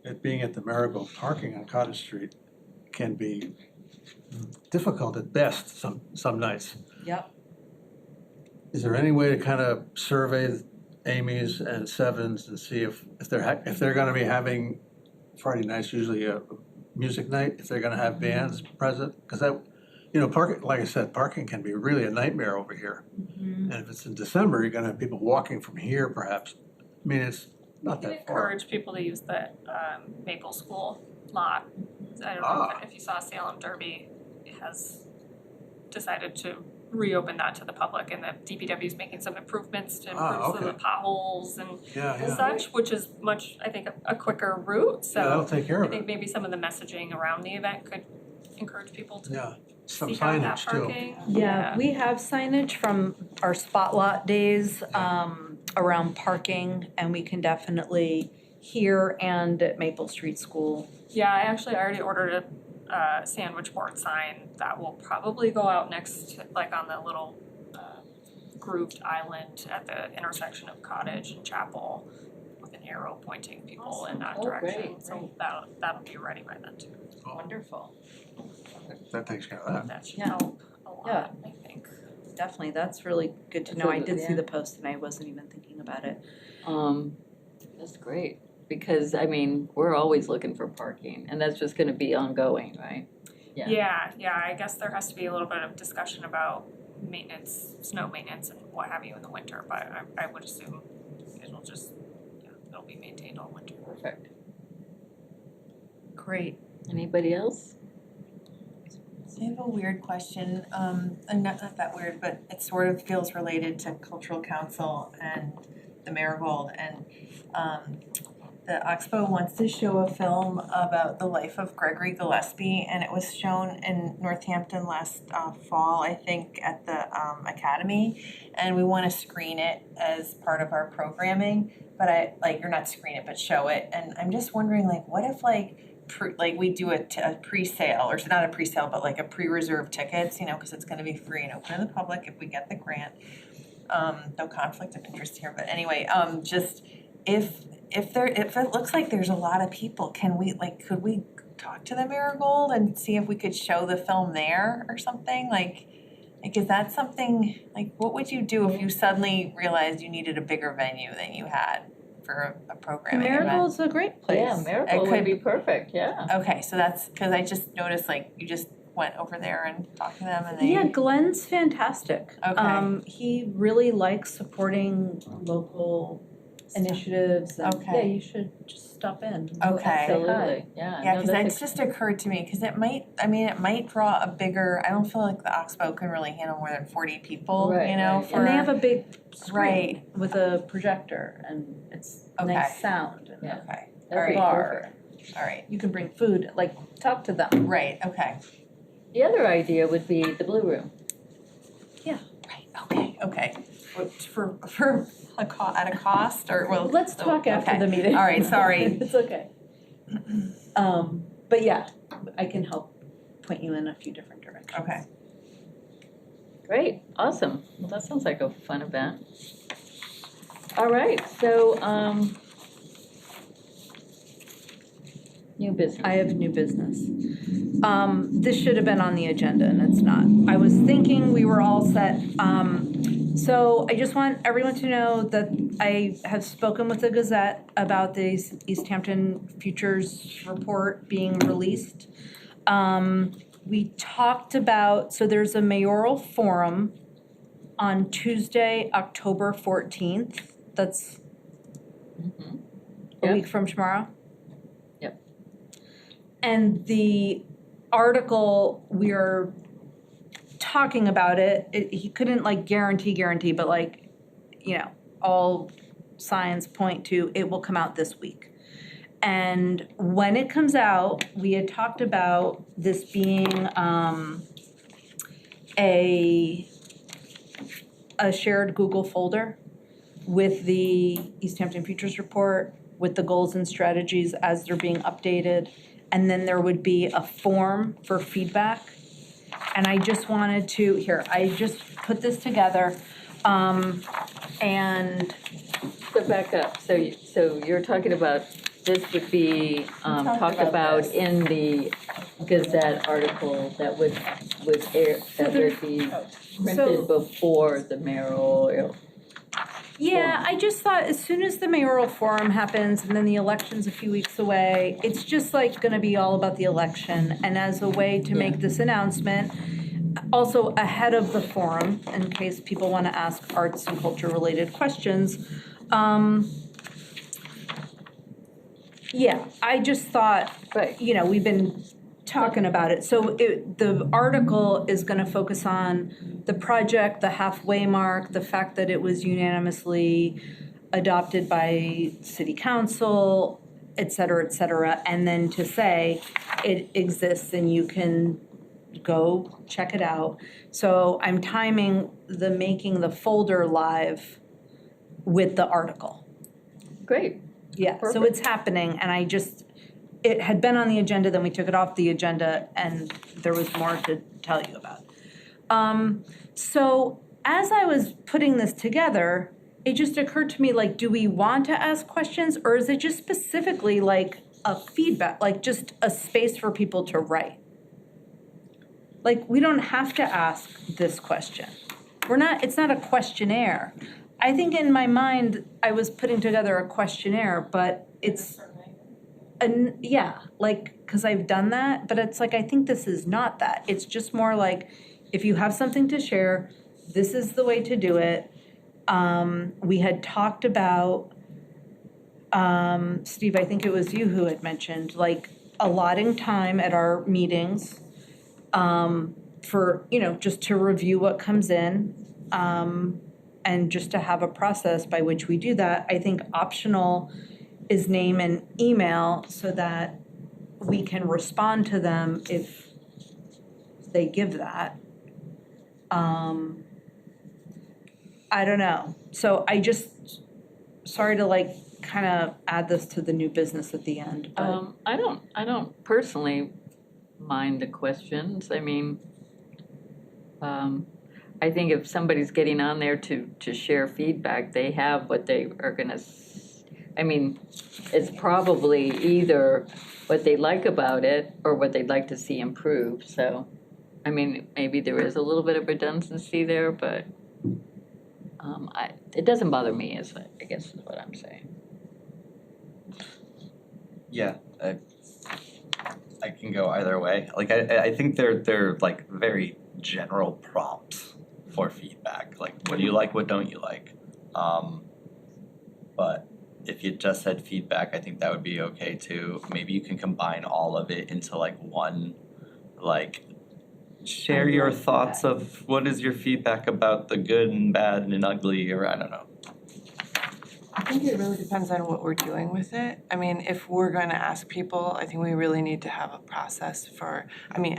it being at the Marigold, parking on Cottage Street can be difficult at best some nights. Yep. Is there any way to kind of survey Amy's and Seven's and see if they're gonna be having Friday night's usually a music night, if they're gonna have bands present? Because parking, like I said, parking can be really a nightmare over here. Mm-hmm. And if it's in December, you're gonna have people walking from here perhaps. I mean, it's not We that far. encourage people to use the Maple School lot. I don't know if you saw Salem Derby has decided to reopen that to the public, and the DPW is making some improvements to improve some of the okay. potholes and Yeah. such, which is much, I think, a quicker route. Yeah, that'll So take care I of think it. maybe some of the messaging around the event could encourage people to Yeah, some seek out that signage too. parking. Yeah, we have signage from our spot lot days around parking, and we can definitely here and at Maple Street School. Yeah, I actually already ordered a sandwich board sign that will probably go out next, like on the little improved island at the intersection of Cottage and Chapel with an arrow pointing people in that Oh, direction. great, So that'll be ready by then too. Wonderful. That takes care of that. That should Yeah. help a lot, Yeah. I think. Definitely, that's really good to That's know. a I good- did see yeah. the post and I wasn't even thinking about it. That's great, because, I mean, we're always looking for parking, and that's just gonna be ongoing, right? Yeah. Yeah, I guess there has to be a little bit of discussion about maintenance, snow maintenance and what have you in the winter, but I would assume it'll just, it'll be maintained all winter. Perfect. Great. Anybody else? I have a weird question, and not that weird, but it sort of feels related to cultural council and the Marigold, and the Oxbow wants to show a film about the life of Gregory Gillespie, and it was shown in Northampton last fall, I think, at the Academy, and we wanna screen it as part of our programming, but or not screen it, but show it, and I'm just wondering, like, what if we do a pre-sale, or not a pre-sale, but like a pre-reserved tickets, cause it's gonna be free and open to the public if we get the grant. No conflict of interest here, but anyway, just if it looks like there's a lot of people, could we talk to the Marigold and see if we could show the film there or something? Like, is that something, what would you do if you suddenly realized you needed a bigger venue than you had for a programming event? Marigold's a great place. Yeah, Miracle It would could- be perfect, yeah. Okay, so that's, cause I just noticed you just went over there and talked to them and they. Yeah, Glenn's fantastic. Okay. He really likes supporting local initiatives and Okay. yeah, you should just stop in. Okay. Say hi. Absolutely, yeah. Yeah, no, cause that's that's just occurred to me, cause it might draw a bigger, I don't feel like the Oxbow can really handle more than 40 people, Right, right. And they have a big screen Right. with a projector and it's Okay. nice sound and Yeah. Okay, That'd a be bar. perfect. alright, You can bring food, talk to them. right, okay, The other idea would be the Blue Room. right, okay. For at a cost, or well. Let's talk after okay. the meeting. All right, sorry. It's okay. But yeah, I can help point you in a few different directions. Okay. Great, awesome. Well, that sounds like a fun event. All right, so, new business. I have new business. This should have been on the agenda and it's not. I was thinking we were all set. So I just want everyone to know that I have spoken with the Gazette about this Easthampton Futures Report being released. We talked about, so there's a mayoral forum on Tuesday, October 14th. That's Mhm. a Yep. week from tomorrow. Yep. And the article, we are talking about it, he couldn't guarantee, but all signs point to it will come out this week. And when it comes out, we had talked about this being a shared Google folder with the Easthampton Futures Report, with the goals and strategies as they're being updated. And then there would be a form for feedback. And I just wanted to, I just put this together. And So back up, so you're talking about, this would be, talked talked about about this. in the Gazette article that would air, that would be printed before the mayoral. yeah, I just thought as soon as the mayoral forum happens and then the election's a few weeks away, it's just gonna be all about the election. And as a way to make this announcement, also ahead of the forum, in case people wanna ask arts and culture related questions, yeah, I just thought, Right. we've been talking about it. So the article is gonna focus on the project, the halfway mark, the fact that it was unanimously adopted by city council, et cetera, and then to say it exists and you can go check it out. So I'm timing making the folder live with the article. Great, Yeah, so Perfect. it's happening and it had been on the agenda, then we took it off the agenda and there was more to tell you about. So as I was putting this together, it just occurred to me, like, do we want to ask questions, or is it just specifically like a feedback, like just a space for people to write? Like, we don't have to ask this question. It's not a questionnaire. I think in my mind, I was putting together a questionnaire, but it's, yeah, like, because I've done that, but it's like, I think this is not that. It's just more like, if you have something to share, this is the way to do it. We had talked about, Steve, I think it was you who had mentioned, like, allotting time at our meetings for, just to review what comes in, and just to have a process by which we do that. I think optional is name and email so that we can respond to them if they give that. I don't know. So sorry to like kind of add this to the new business at the end, but. I don't personally mind the questions. I mean, I think if somebody's getting on there to share feedback, they have what they are gonna, I mean, it's probably either what they like about it or what they'd like to see improved, so, I mean, maybe there is a little bit of redundancy there, but it doesn't bother me, I guess is what I'm saying. Yeah, I can go either way. Like, I think they're like very general prompts for feedback. Like, what do you like, what don't you like? But if you just said feedback, I think that would be okay too. Maybe you can combine all of it into like one, like, share your thoughts of what is your feedback about the good and bad and ugly, or I don't know. I think it really depends on what we're doing with it. I mean, if we're going to ask people, I think we really need to have a process for, I mean,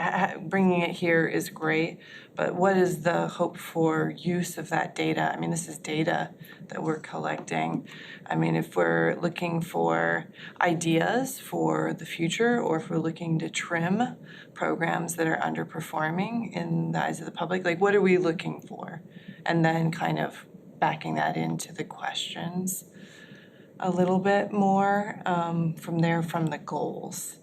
bringing it here is great, but what is the hope for use of that data? I mean, this is data that we're collecting. I mean, if we're looking for ideas for the future, or if we're looking to trim programs that are underperforming in the eyes of the public, like, what are we looking for? And then kind of backing that into the questions a little bit more from the goals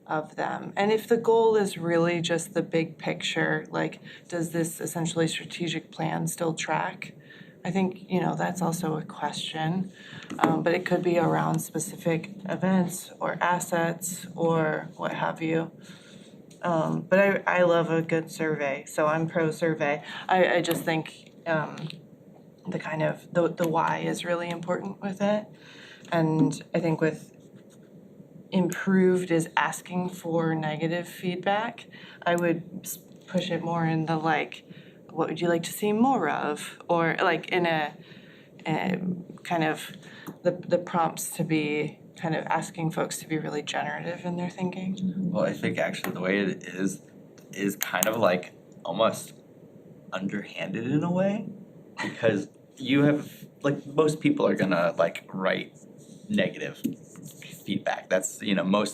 of them. And if the goal is really just the big picture, like, does this essentially strategic plan still track? I think, that's also a question, but it could be around specific events or assets or what have you. But I love a good survey, so I'm pro survey. I just think the kind of, the why is really important with it. And I think with improved is asking for negative feedback, I would push it more in the like, what would you like to see more of? Or like in a kind of the prompts to be kind of asking folks to be really generative in their thinking. Well, I think actually the way it is kind of like almost underhanded in a way, because you have, like, most people are gonna like write negative feedback. That's,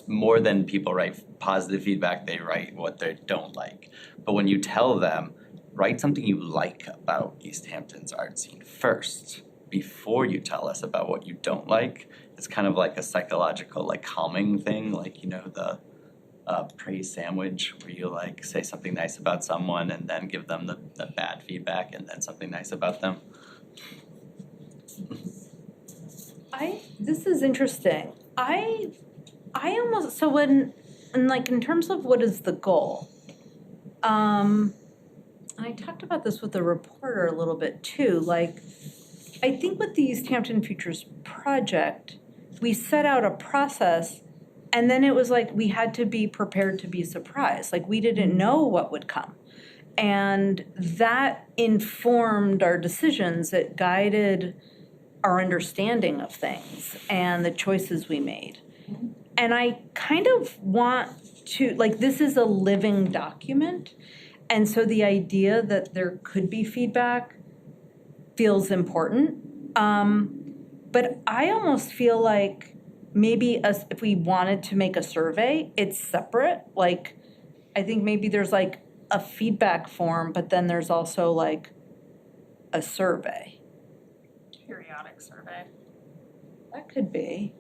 more than people write positive feedback, they write what they don't like. But when you tell them, write something you like about Easthampton's art scene first, before you tell us about what you don't like, it's kind of like a psychological, like, calming thing, like, the praise sandwich, where you like say something nice about someone and then give them the bad feedback and then something nice about them. This is interesting. I almost, so when, and like in terms of what is the goal, and I talked about this with the reporter a little bit too, like, I think with the Easthampton Futures Project, we set out a process, and then it was like we had to be prepared to be surprised. Like, we didn't know what would come. And that informed our decisions. It guided our understanding of things and the choices we made. And I kind of want to, like, this is a living document. And so the idea that there could be feedback feels important. But I almost feel like maybe if we wanted to make a survey, it's separate. Like, I think maybe there's like a feedback form, but then there's also like a survey. Periodic survey. That could be.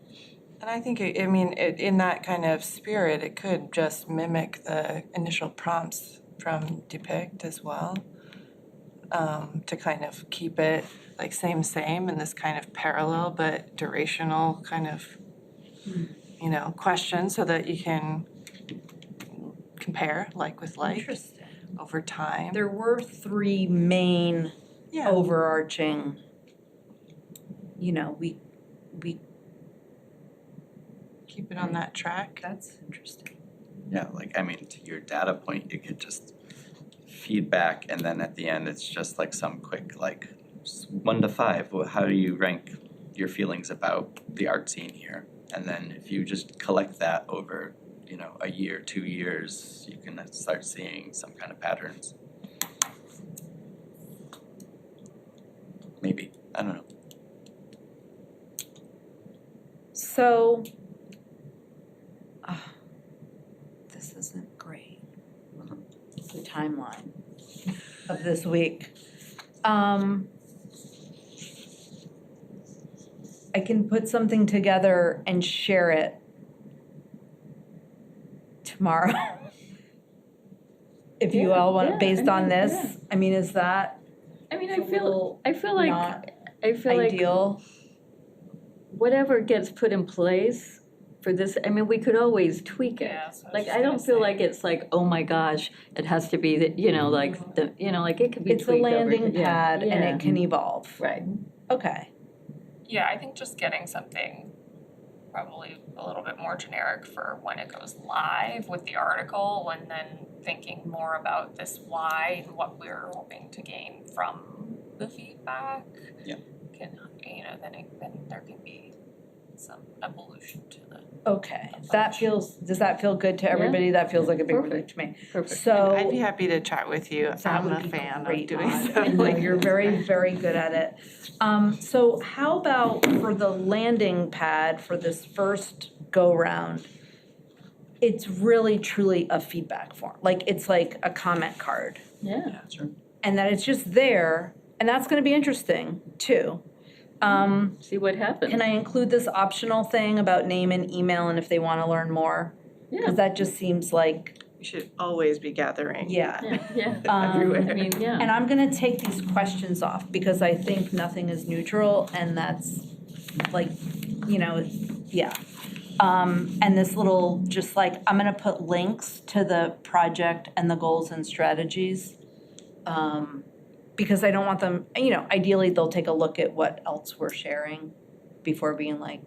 And I think, in that kind of spirit, it could just mimic the initial prompts from Depict as well, to kind of keep it like same in this kind of parallel but durational kind of, question so that you can compare like with like Interesting. over time. There were 3 main Yeah. overarching, we Keep it on that track. that's interesting. Yeah, to your data point, you could just feedback, and then at the end, it's just like some quick, 1 to 5, how do you rank your feelings about the art scene here? And then if you just collect that over, a year, 2 years, you can start seeing some kind of patterns. Maybe, I don't know. So, this isn't great. The timeline of this week. I can put something together and share it tomorrow. If you all want, based on this, is that I a little I feel like not like ideal? whatever gets put in place for this, we could always tweak it. Yeah, so Like, I don't feel like it's like, oh my gosh, it has to be that, it could be It's a tweaked over. landing Yeah, pad and yeah. it can evolve. Right. Okay. Yeah, I think just getting something probably a little bit more generic for when it goes live with the article, and then thinking more about this why and what we're hoping to gain from the feedback. Yeah. Can, then there can be some evolution to the. Okay, does that feel good to everybody? That feels like a big relief Perfect. to me. Perfect. So. I'd be happy to chat with you. That I'm would a be fan of great, doing Aude. stuff I know, like you're that. very, very good at it. So how about for the landing pad for this first go-round, it's really truly a feedback form, it's like a comment card. Yeah. Yeah, sure. And that it's just there, and that's gonna be interesting too. See what happens. Can I include this optional thing about name and email and if they wanna learn more? Yeah. Because that just seems like, We should always be gathering. yeah. Yeah. Everywhere. And I'm gonna take these questions off because I think nothing is neutral and that's yeah. And this little, I'm gonna put links to the project and the goals and strategies. Because I don't want them, ideally they'll take a look at what else we're sharing before being like,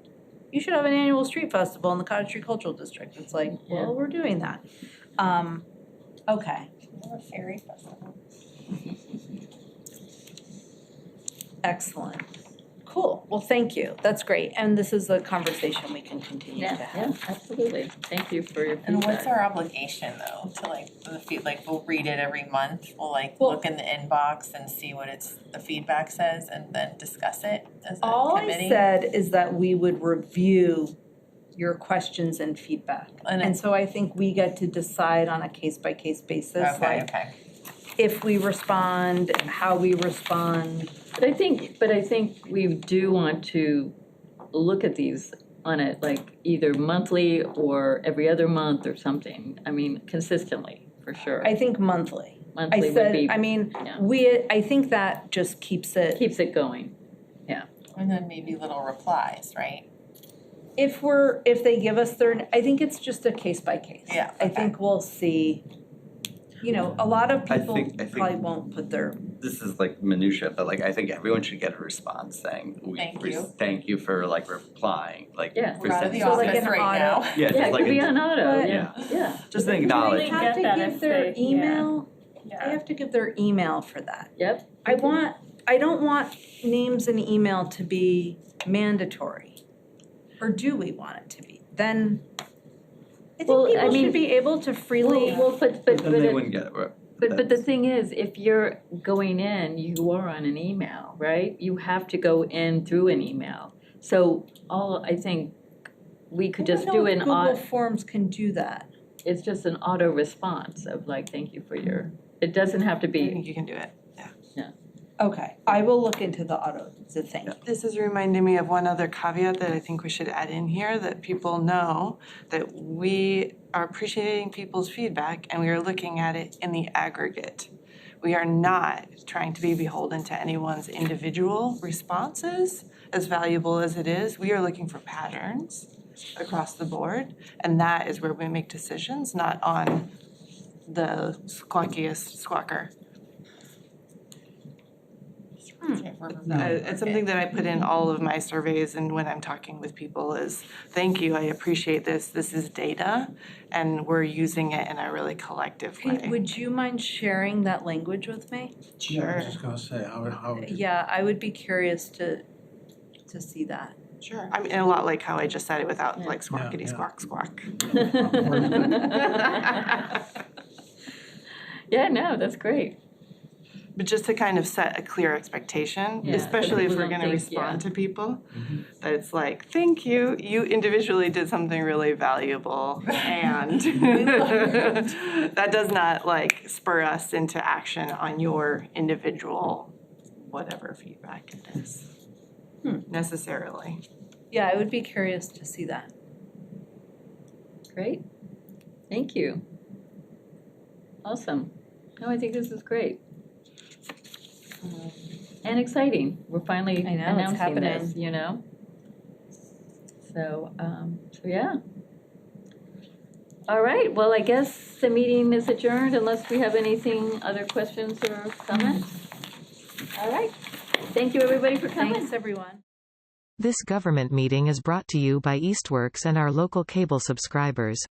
you should have an annual street festival in the Cottage Street Cultural District. It's like, Yeah. well, we're doing that. Okay. A fairy festival. Excellent. Cool. Well, thank you. That's great. And this is a conversation we can continue to Yeah, have. absolutely. Thank you for your feedback. And what's our obligation though, to we'll read it every month, we'll Well- look in the inbox and see what the feedback says and then discuss it as a All committee? I said is that we would review your questions and feedback. And so I think we get to decide on a case-by-case basis, Okay. if we respond, how we respond. But I think we do want to look at these on it, either monthly or every other month or something. Consistently, for sure. I think monthly. Monthly I would be, said, yeah. I think that just keeps it, keeps it going. And then maybe little replies, right? if they give us I think it's just a case by case. Yeah, I okay. think we'll see, a lot of I people think- probably won't put their, This is minutia, but I think everyone should get a response saying, thank you for replying, Yeah. for We're out of the So like office an right audit. now. Yeah, Yeah, just it could be on auto, But- yeah. just an do they acknowledgement. have to Get that give if their they- yeah. email? They Yeah. have to give their email for that. Yep. I don't want names and email to be mandatory. Or do we want it to be? Then, I Well, think I people mean- should be able to freely. But Then they wouldn't get it, right? But the thing is, if you're going in, you are on an email, right? You have to go in through an email. So I think we could just do an Google Forms can do that. it's just an auto response of thank you for your, it doesn't have to I be, think you can do it, yeah. Okay, I will look into the audit thing. This is reminding me of one other caveat that I think we should add in here, that people know that we are appreciating people's feedback and we are looking at it in the aggregate. We are not trying to be beholden to anyone's individual responses, as valuable as it is. We are looking for patterns across the board, and that is where we make decisions, not on the squawkiest squawker. It's something that I put in all of my surveys and when I'm talking with people is, thank you, I appreciate this. This is data, and we're using it in a really collective way. Hey, would you mind sharing that language with me? Yeah, I was just gonna say, how would you? Yeah, I would be curious to see that. Sure. I mean, a lot like how I just said it without like Yeah, squawkity yeah. squawk squawk. Yeah, no, that's great. But just to kind of set a clear expectation, Yeah, especially if people we're don't gonna think, yeah. respond to people, that it's like, thank you, you individually did something really valuable, and that does not like spur us into action on your individual whatever feedback it is, necessarily. Yeah, I would be curious to see that. Great. Thank you. Awesome. No, I think this is great. And exciting. We're finally I know, it's announcing happening. this, you know? So yeah. All right, well, I guess the meeting is adjourned unless we have anything, other questions or comments? All right. Thank you, everybody, for coming. Thanks, everyone. This government meeting is brought to you by Eastworks and our local cable subscribers.